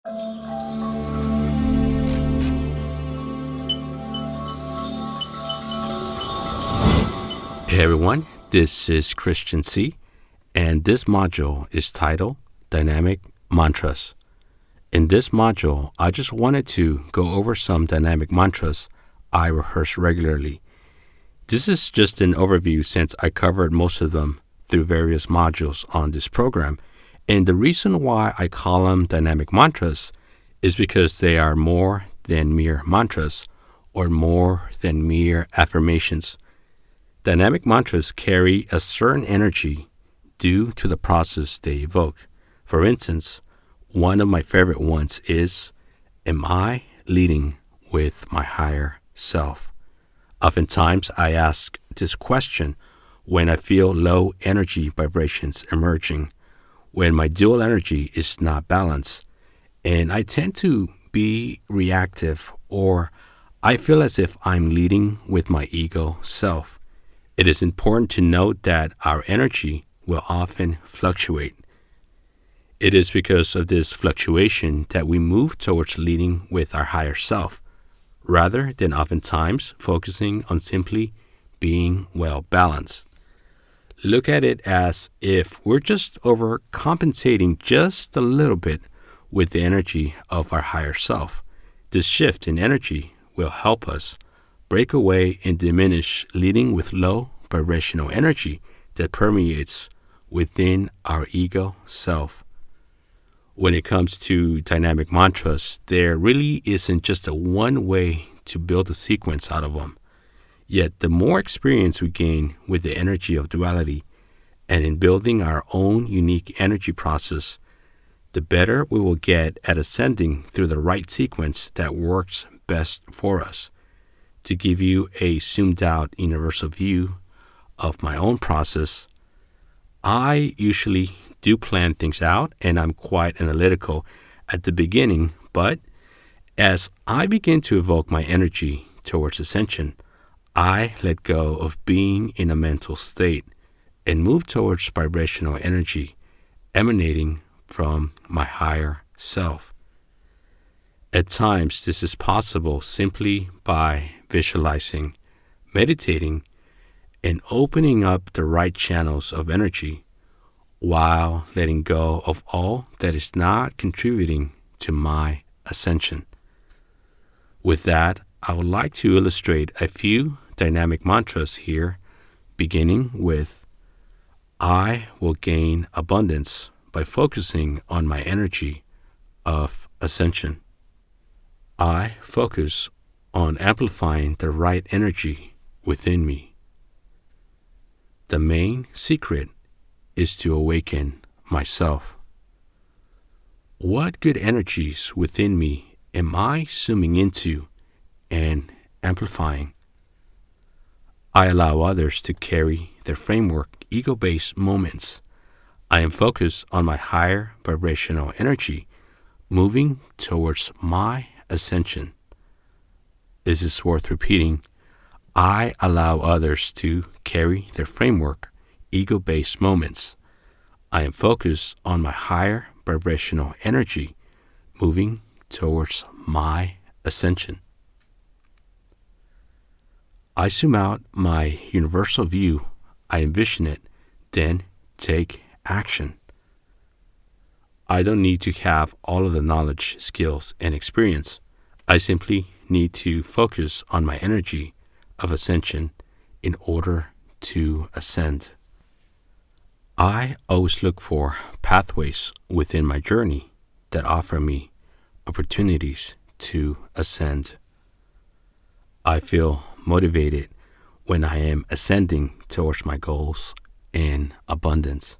Hey everyone, this is Christian C, and this module is titled Dynamic Mantras. In this module, I just wanted to go over some dynamic mantras I rehearse regularly. This is just an overview since I covered most of them through various modules on this program, and the reason why I call them dynamic mantras is because they are more than mere mantras or more than mere affirmations. Dynamic mantras carry a certain energy due to the process they evoke. For instance, one of my favorite ones is, am I leading with my higher self? Oftentimes, I ask this question when I feel low energy vibrations emerging, when my dual energy is not balanced, and I tend to be reactive, or I feel as if I'm leading with my ego self. It is important to note that our energy will often fluctuate. It is because of this fluctuation that we move towards leading with our higher self, rather than oftentimes focusing on simply being well balanced. Look at it as if we're just overcompensating just a little bit with the energy of our higher self. This shift in energy will help us break away and diminish leading with low vibrational energy that permeates within our ego self. When it comes to dynamic mantras, there really isn't just a one way to build a sequence out of them. Yet the more experience we gain with the energy of duality and in building our own unique energy process, the better we will get at ascending through the right sequence that works best for us. To give you a zoomed out universal view of my own process, I usually do plan things out and I'm quite analytical at the beginning, but as I begin to evoke my energy towards ascension, I let go of being in a mental state and move towards vibrational energy emanating from my higher self. At times, this is possible simply by visualizing, meditating, and opening up the right channels of energy while letting go of all that is not contributing to my ascension. With that, I would like to illustrate a few dynamic mantras here, beginning with, I will gain abundance by focusing on my energy of ascension. I focus on amplifying the right energy within me. The main secret is to awaken myself. What good energies within me am I zooming into and amplifying? I allow others to carry their framework ego-based moments. I am focused on my higher vibrational energy, moving towards my ascension. This is worth repeating. I allow others to carry their framework, ego-based moments. I am focused on my higher vibrational energy, moving towards my ascension. I zoom out my universal view, I envision it, then take action. I don't need to have all of the knowledge, skills, and experience. I simply need to focus on my energy of ascension in order to ascend. I always look for pathways within my journey that offer me opportunities to ascend. I feel motivated when I am ascending towards my goals in abundance.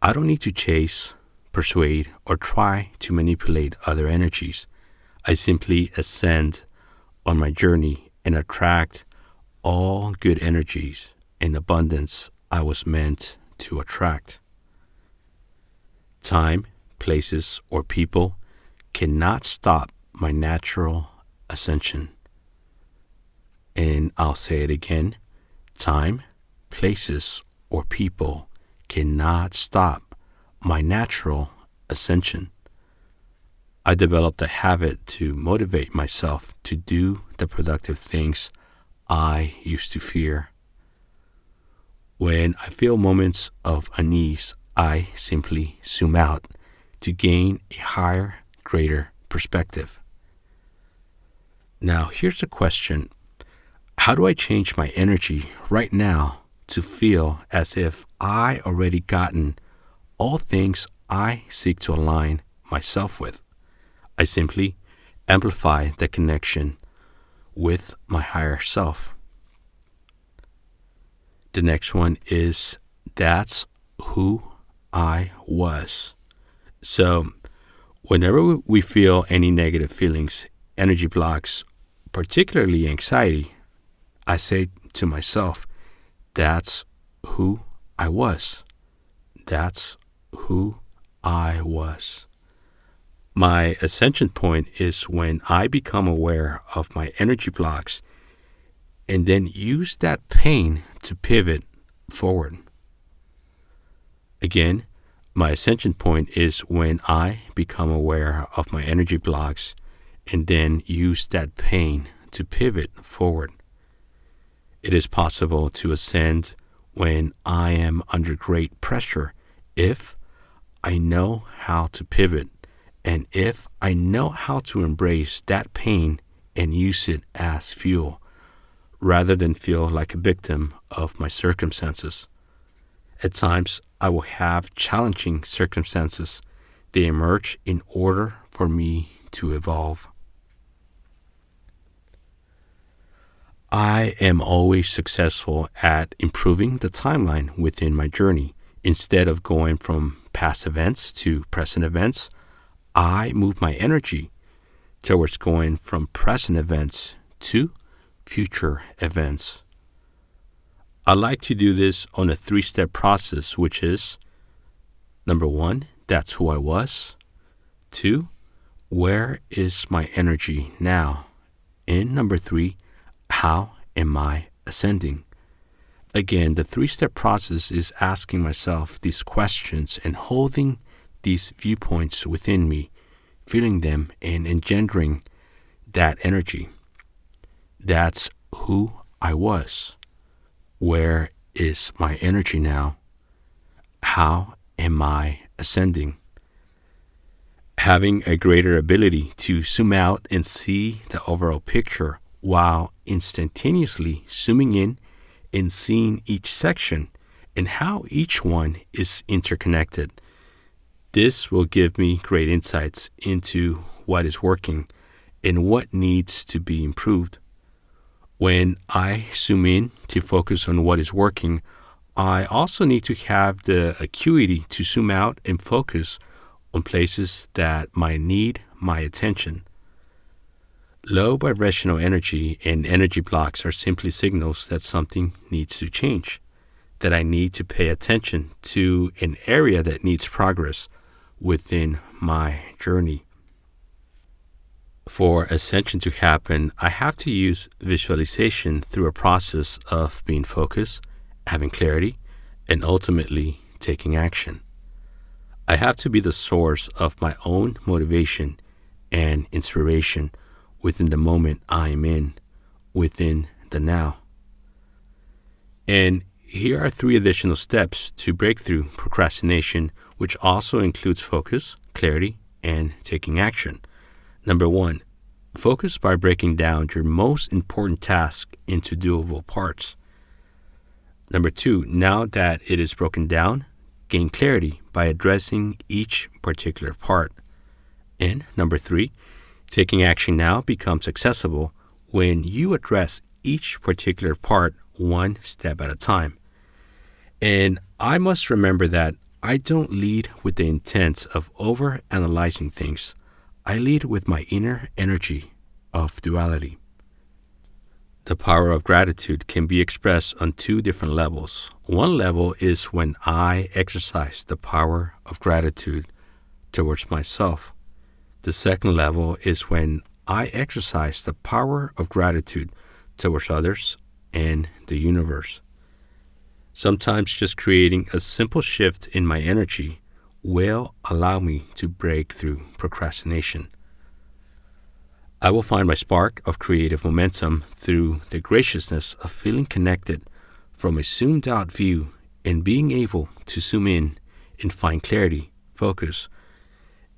I don't need to chase, persuade, or try to manipulate other energies. I simply ascend on my journey and attract all good energies in abundance I was meant to attract. Time, places, or people cannot stop my natural ascension. And I'll say it again. Time, places, or people cannot stop my natural ascension. I developed a habit to motivate myself to do the productive things I used to fear. When I feel moments of unease, I simply zoom out to gain a higher, greater perspective. Now, here's a question. How do I change my energy right now to feel as if I already gotten all things I seek to align myself with? I simply amplify the connection with my higher self. The next one is that's who I was. So, whenever we feel any negative feelings, energy blocks, particularly anxiety, I say to myself, that's who I was. That's who I was. My ascension point is when I become aware of my energy blocks and then use that pain to pivot forward. Again, my ascension point is when I become aware of my energy blocks and then use that pain to pivot forward. It is possible to ascend when I am under great pressure if I know how to pivot and if I know how to embrace that pain and use it as fuel, rather than feel like a victim of my circumstances. At times, I will have challenging circumstances. They emerge in order for me to evolve. I am always successful at improving the timeline within my journey. Instead of going from past events to present events, I move my energy towards going from present events to future events. I like to do this on a 3-step process, which is number 1, that's who I was. 2, where is my energy now? And number 3, how am I ascending? Again, the 3-step process is asking myself these questions and holding these viewpoints within me, feeling them and engendering that energy. That's who I was. Where is my energy now? How am I ascending? Having a greater ability to zoom out and see the overall picture while instantaneously zooming in and seeing each section and how each one is interconnected. This will give me great insights into what is working and what needs to be improved. When I zoom in to focus on what is working, I also need to have the acuity to zoom out and focus on places that might need my attention. Low vibrational energy and energy blocks are simply signals that something needs to change, that I need to pay attention to an area that needs progress within my journey. For ascension to happen, I have to use visualization through a process of being focused, having clarity, and ultimately taking action. I have to be the source of my own motivation and inspiration within the moment I am in, within the now. And here are 3 additional steps to break through procrastination, which also includes focus, clarity, and taking action. Number 1, focus by breaking down your most important task into doable parts. Number 2, now that it is broken down, gain clarity by addressing each particular part. And number 3, taking action now becomes accessible when you address each particular part one step at a time. And I must remember that I don't lead with the intent of over-analyzing things. I lead with my inner energy of duality. The power of gratitude can be expressed on 2 different levels. One level is when I exercise the power of gratitude towards myself. The second level is when I exercise the power of gratitude towards others and the universe. Sometimes just creating a simple shift in my energy will allow me to break through procrastination. I will find my spark of creative momentum through the graciousness of feeling connected from a zoomed out view and being able to zoom in and find clarity, focus,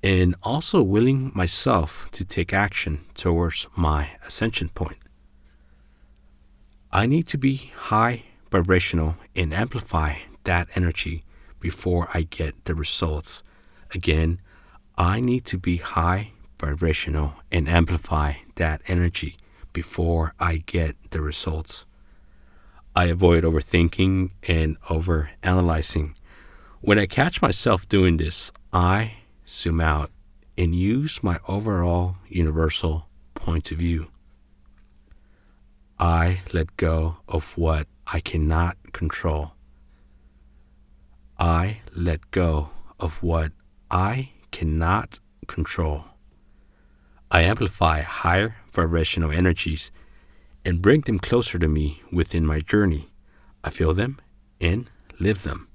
and also willing myself to take action towards my ascension point. I need to be high vibrational and amplify that energy before I get the results. Again, I need to be high vibrational and amplify that energy before I get the results. I avoid overthinking and overanalyzing. When I catch myself doing this, I zoom out and use my overall universal point of view. I let go of what I cannot control. I let go of what I cannot control. I amplify higher vibrational energies and bring them closer to me within my journey. I feel them and live them.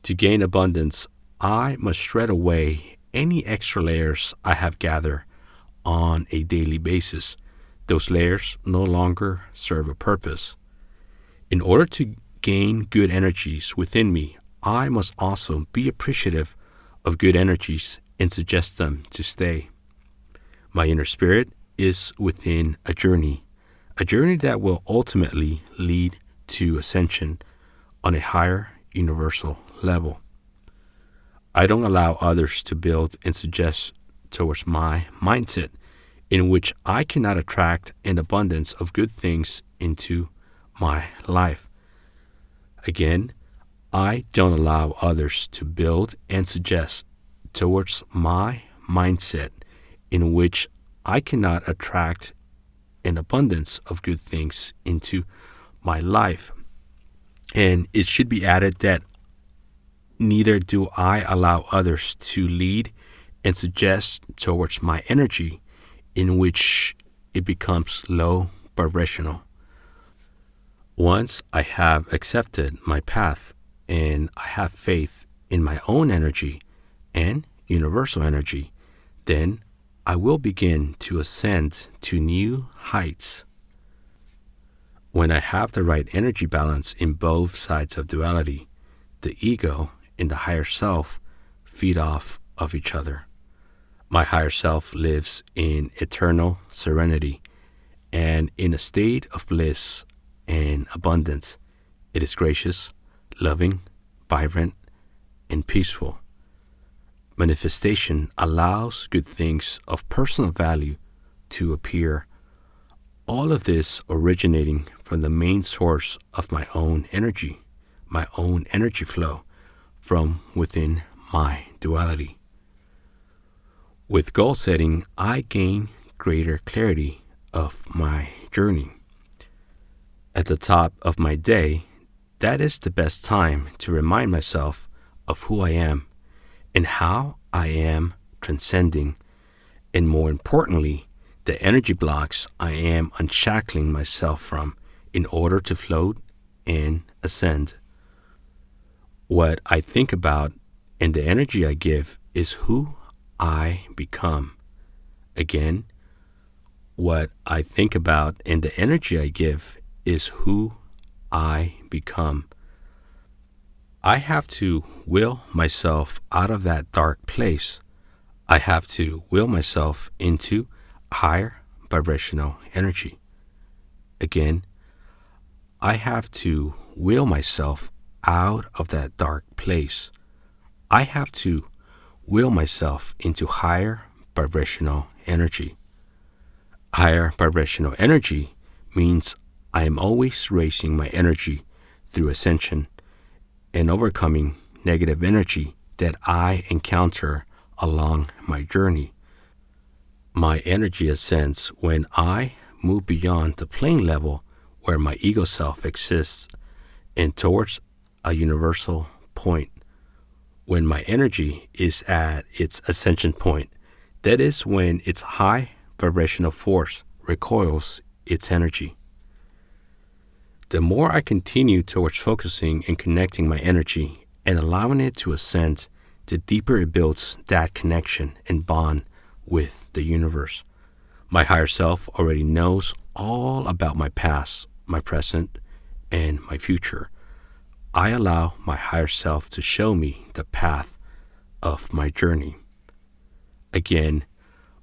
To gain abundance, I must shred away any extra layers I have gathered on a daily basis. Those layers no longer serve a purpose. In order to gain good energies within me, I must also be appreciative of good energies and suggest them to stay. My inner spirit is within a journey that will ultimately lead to ascension on a higher universal level. I don't allow others to build and suggest towards my mindset in which I cannot attract an abundance of good things into my life. Again, I don't allow others to build and suggest towards my mindset in which I cannot attract an abundance of good things into my life. And it should be added that neither do I allow others to lead and suggest towards my energy in which it becomes low vibrational. Once I have accepted my path and I have faith in my own energy and universal energy, then I will begin to ascend to new heights. When I have the right energy balance in both sides of duality, the ego and the higher self feed off of each other. My higher self lives in eternal serenity and in a state of bliss and abundance. It is gracious, loving, vibrant, and peaceful. Manifestation allows good things of personal value to appear. All of this originating from the main source of my own energy flow from within my duality. With goal setting, I gain greater clarity of my journey. At the top of my day, that is the best time to remind myself of who I am and how I am transcending, and more importantly, the energy blocks I am unshackling myself from in order to float and ascend. What I think about and the energy I give is who I become. Again, what I think about and the energy I give is who I become. I have to will myself out of that dark place. I have to will myself into higher vibrational energy. Again, I have to will myself out of that dark place. I have to will myself into higher vibrational energy. Higher vibrational energy means I am always raising my energy through ascension and overcoming negative energy that I encounter along my journey. My energy ascends when I move beyond the plane level where my ego self exists and towards a universal point. When my energy is at its ascension point, that is when its high vibrational force recoils its energy. The more I continue towards focusing and connecting my energy and allowing it to ascend, the deeper it builds that connection and bond with the universe. My higher self already knows all about my past, my present, and my future. I allow my higher self to show me the path of my journey. Again,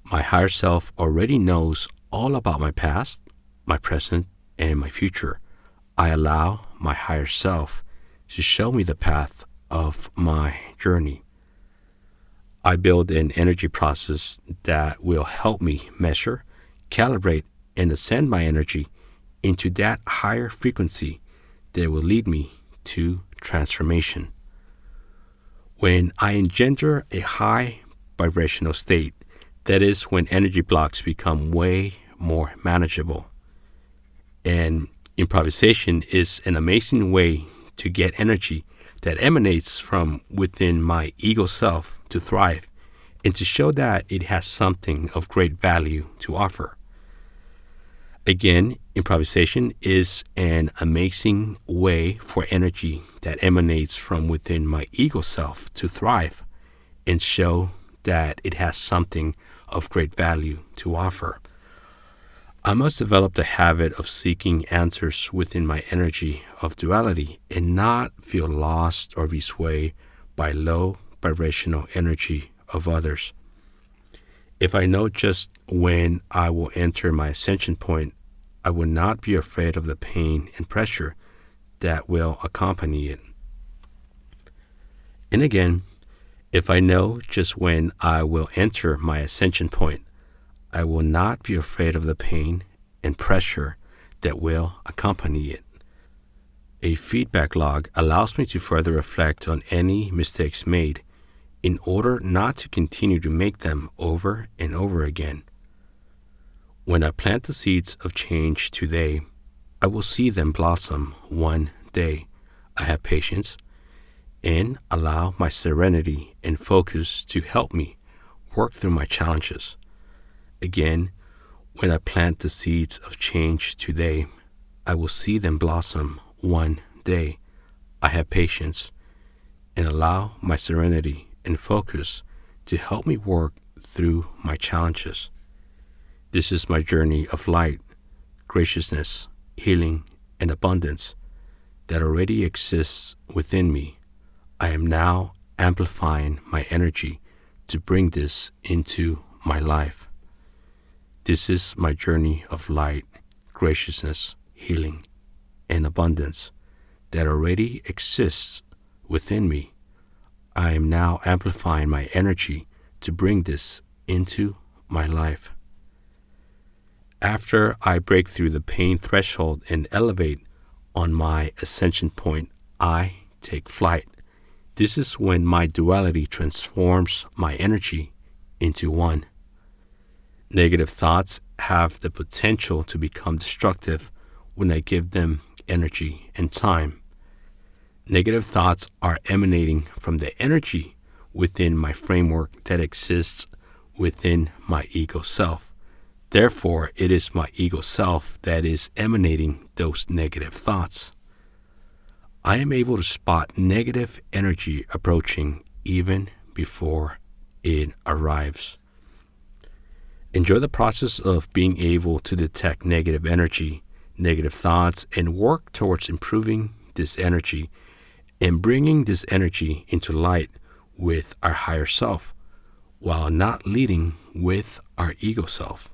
my higher self already knows all about my past, my present, and my future. I allow my higher self to show me the path of my journey. I build an energy process that will help me measure, calibrate, and ascend my energy into that higher frequency that will lead me to transformation. When I engender a high vibrational state, that is when energy blocks become way more manageable. And improvisation is an amazing way to get energy that emanates from within my ego self to thrive and to show that it has something of great value to offer. Again, improvisation is an amazing way for energy that emanates from within my ego self to thrive and show that it has something of great value to offer. I must develop the habit of seeking answers within my energy of duality and not feel lost or be swayed by low vibrational energy of others. If I know just when I will enter my ascension point, I will not be afraid of the pain and pressure that will accompany it. And again, if I know just when I will enter my ascension point, I will not be afraid of the pain and pressure that will accompany it. A feedback log allows me to further reflect on any mistakes made in order not to continue to make them over and over again. When I plant the seeds of change today, I will see them blossom one day. I have patience and allow my serenity and focus to help me work through my challenges. Again, when I plant the seeds of change today, I will see them blossom one day. I have patience and allow my serenity and focus to help me work through my challenges. This is my journey of light, graciousness, healing, and abundance that already exists within me. I am now amplifying my energy to bring this into my life. This is my journey of light, graciousness, healing, and abundance that already exists within me. I am now amplifying my energy to bring this into my life. After I break through the pain threshold and elevate on my ascension point, I take flight. This is when my duality transforms my energy into one. Negative thoughts have the potential to become destructive when I give them energy and time. Negative thoughts are emanating from the energy within my framework that exists within my ego self. Therefore, it is my ego self that is emanating those negative thoughts. I am able to spot negative energy approaching even before it arrives. Enjoy the process of being able to detect negative energy, negative thoughts, and work towards improving this energy and bringing this energy into light with our higher self, while not leading with our ego self.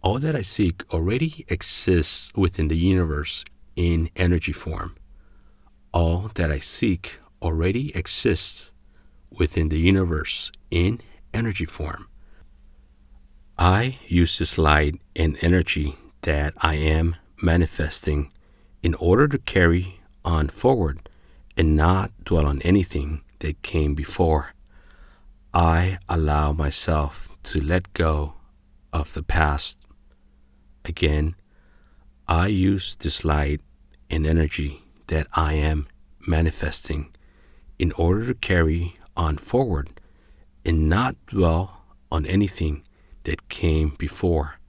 All that I seek already exists within the universe in energy form. All that I seek already exists within the universe in energy form. I use this light and energy that I am manifesting in order to carry on forward and not dwell on anything that came before. I allow myself to let go of the past. Again, I use this light and energy that I am manifesting in order to carry on forward and not dwell on anything that came before.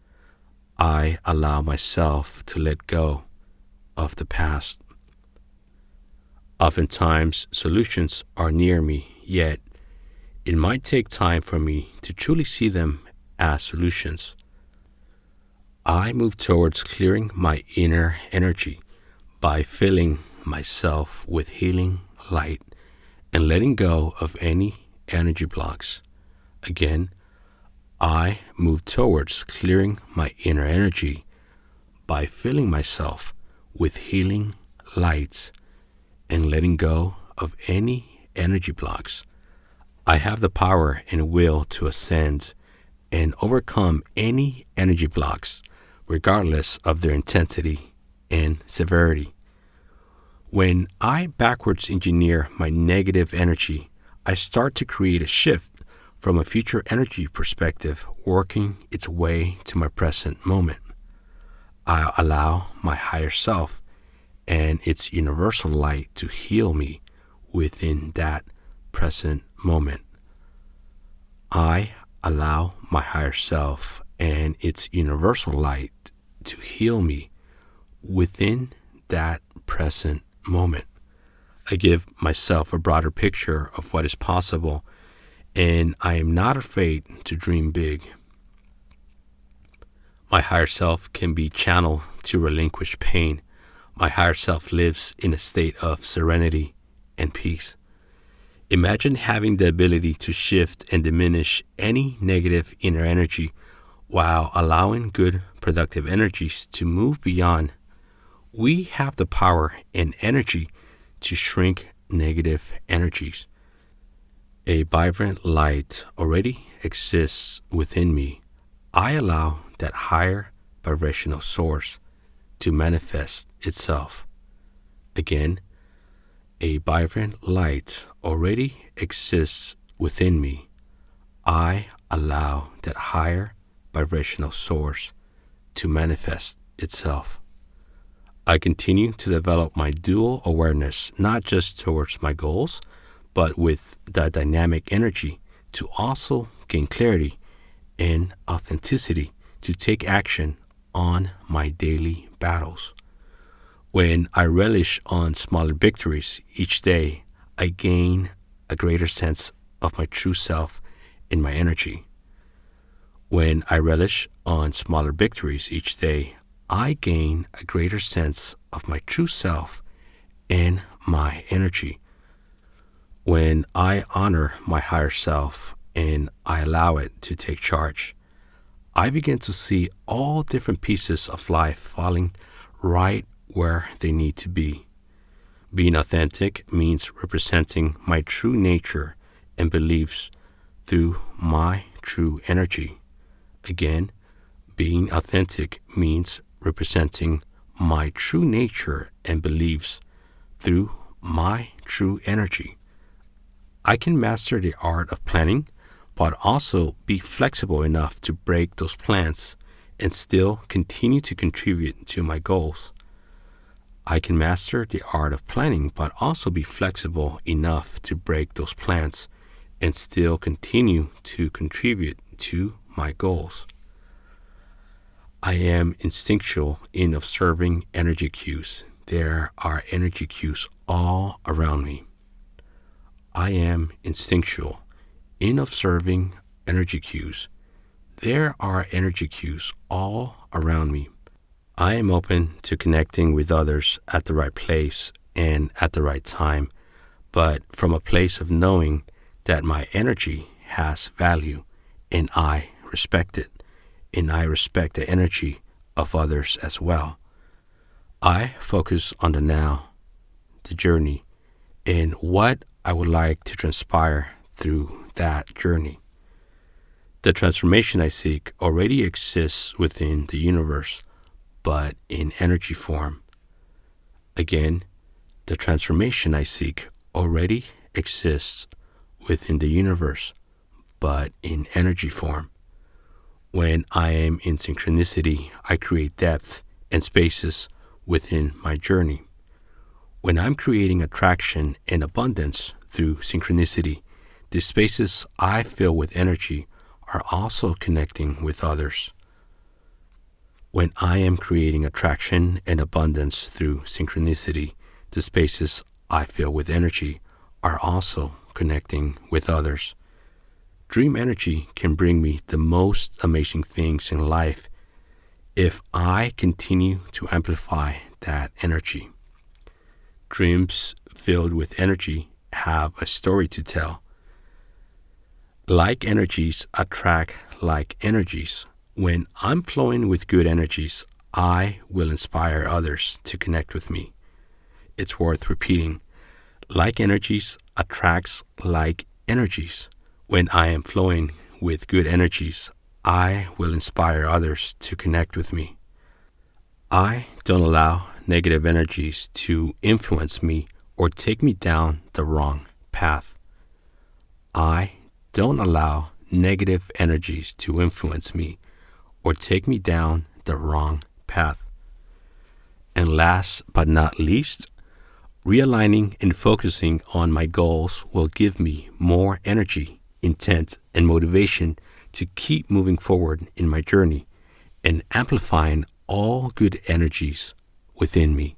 I allow myself to let go of the past. Oftentimes, solutions are near me, yet it might take time for me to truly see them as solutions. I move towards clearing my inner energy by filling myself with healing light and letting go of any energy blocks. Again, I move towards clearing my inner energy by filling myself with healing lights and letting go of any energy blocks. I have the power and will to ascend and overcome any energy blocks, regardless of their intensity and severity. When I backwards engineer my negative energy, I start to create a shift from a future energy perspective working its way to my present moment. I allow my higher self and its universal light to heal me within that present moment. I allow my higher self and its universal light to heal me within that present moment. I give myself a broader picture of what is possible, and I am not afraid to dream big. My higher self can be channeled to relinquish pain. My higher self lives in a state of serenity and peace. Imagine having the ability to shift and diminish any negative inner energy while allowing good, productive energies to move beyond. We have the power and energy to shrink negative energies. A vibrant light already exists within me. I allow that higher vibrational source to manifest itself. Again, a vibrant light already exists within me. I allow that higher vibrational source to manifest itself. I continue to develop my dual awareness, not just towards my goals, but with the dynamic energy to also gain clarity and authenticity to take action on my daily battles. When I relish on smaller victories each day, I gain a greater sense of my true self and my energy. When I relish on smaller victories each day, I gain a greater sense of my true self and my energy. When I honor my higher self and I allow it to take charge, I begin to see all different pieces of life falling right where they need to be. Being authentic means representing my true nature and beliefs through my true energy. Again, being authentic means representing my true nature and beliefs through my true energy. I can master the art of planning, but also be flexible enough to break those plans and still continue to contribute to my goals. I can master the art of planning, but also be flexible enough to break those plans and still continue to contribute to my goals. I am instinctual in observing energy cues. There are energy cues all around me. I am instinctual in observing energy cues. There are energy cues all around me. I am open to connecting with others at the right place and at the right time, but from a place of knowing that my energy has value and I respect it, and I respect the energy of others as well. I focus on the now, the journey, and what I would like to transpire through that journey. The transformation I seek already exists within the universe, but in energy form. Again, the transformation I seek already exists within the universe, but in energy form. When I am in synchronicity, I create depth and spaces within my journey. When I'm creating attraction and abundance through synchronicity, the spaces I fill with energy are also connecting with others. When I am creating attraction and abundance through synchronicity, the spaces I fill with energy are also connecting with others. Dream energy can bring me the most amazing things in life if I continue to amplify that energy. Dreams filled with energy have a story to tell. Like energies attract like energies. When I'm flowing with good energies, I will inspire others to connect with me. It's worth repeating. Like energies attracts like energies. When I am flowing with good energies, I will inspire others to connect with me. I don't allow negative energies to influence me or take me down the wrong path. I don't allow negative energies to influence me or take me down the wrong path. And last but not least, realigning and focusing on my goals will give me more energy, intent, and motivation to keep moving forward in my journey and amplifying all good energies within me.